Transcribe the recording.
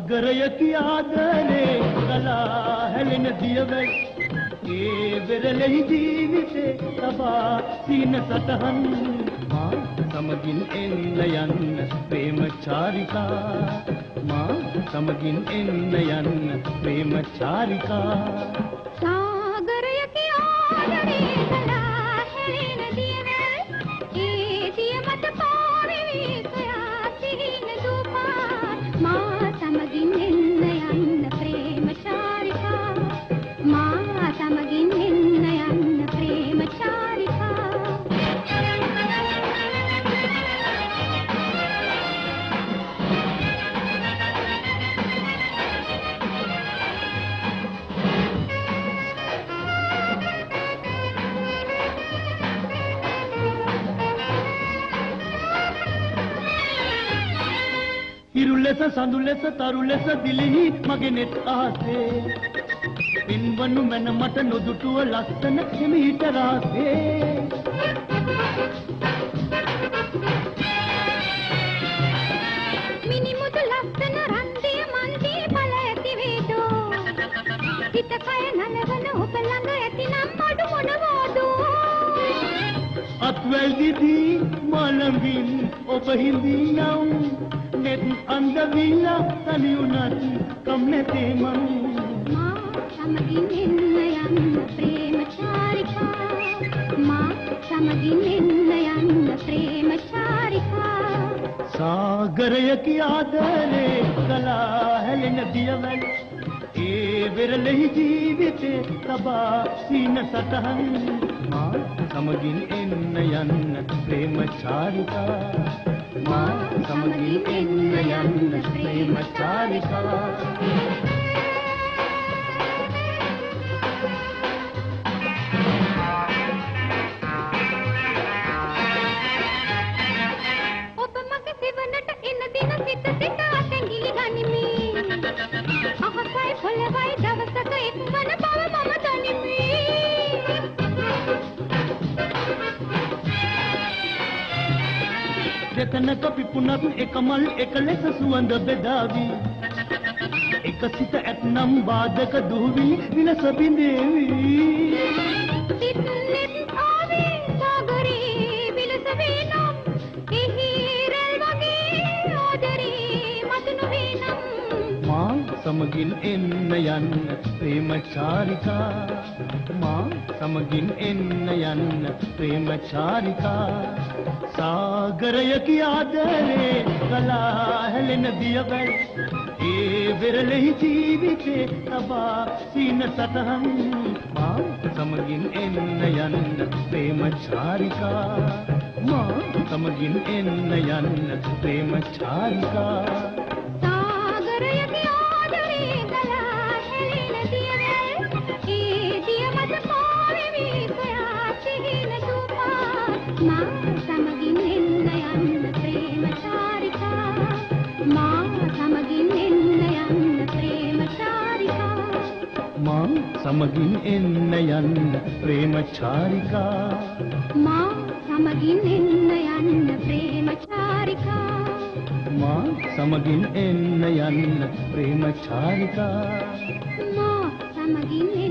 සාගරය කියාදනේ ගලා හැලෙන දියවැල් ඒ වෙරළෙහි ජීවිතේ තබා සීන සටහන් මා සමගින් එන්න යන්න ප්‍රේම චාරිකා මා සමගින් එන්න යන්න ප්‍රේම චාරිකා සාගරය කියාදනේ ගලා හැලෙන දියවැල් ඒ දිය මත පාවෙවි සොයා සිහින දුපා මා සමගින් එන්න යන්න ප්‍රේම චාරිකා මා සමගින් එන්න යන්න ප්‍රේම චාරිකා හිරු ලෙස සඳු ලෙස තරු ලෙස දිලිහි මගේ නෙත් ආසේ පින්වනු මැන මට නොදුටුව ලස්සන හිමිහිට රාසේ මිනිමුතු ලස්සන රන්දිය මන්දිය බල ඇති වේදෝ හිත කය නලවන ඔබ ළඟ ඇතිනම් අඩු මොනවාදෝ අත්වැල් දිදී මලමින් ඔබ හිඳිනම් නෙත් අන්ද විලා තනි උනත් කම් නැතේ මං මා සමගින් එන්න යන්න ප්‍රේම චාරිකා මා සමගින් එන්න යන්න ප්‍රේම චාරිකා සාගරය කියාදනේ ගලා හැලෙන දියවැල් ඒ වෙරළෙහි ජීවිතේ තබා සීන සටහන් මා සමගින් එන්න යන්න ප්‍රේම චාරිකා මා සමගින් එන්න යන්න ප්‍රේම චාරිකා ඔබ මගේ සිවනට එන දින සිත සිත අතැඟිලි ගනිමි අහසයි පොළවයි දවසක එක්වන බව මම දනිමි දෙතනක පිපුණත් එකමල් එක ලෙස සුවඳ බෙදාවි එක සිත ඇත්නම් බාධක දුහවිලි විලස බිඳේවි සිත් නෙත් ආවේ සාගරේ විලස වේනම් එහි රැල් වගේ ආදරේ මත නොවේනම් මා සමගින් එන්න යන්න ප්‍රේම චාරිකා මා සමගින් එන්න යන්න ප්‍රේම චාරිකා සාගරය කියාදනේ ගලා හැලෙන දියවැල් ඒ වෙරළෙහි ජීවිතේ තබා සීන සටහන් මා සමගින් එන්න යන්න ප්‍රේම චාරිකා මා සමගින් එන්න යන්න ප්‍රේම චාරිකා සාගරය කියාදනේ ගලා හැලෙන දියවැල් ඒ දිය මත පාවෙවි සොයා සිහින දුපා මා සමගින් එන්න යන්න ප්‍රේම චාරිකා මා සමගින් එන්න යන්න ප්‍රේම චාරිකා මා සමගින් එන්න යන්න ප්‍රේම චාරිකා මා සමගින් එන්න යන්න ප්‍රේම චාරිකා මා සමගින් එන්න යන්න ප්‍රේම චාරිකා මා සමගින් එන්න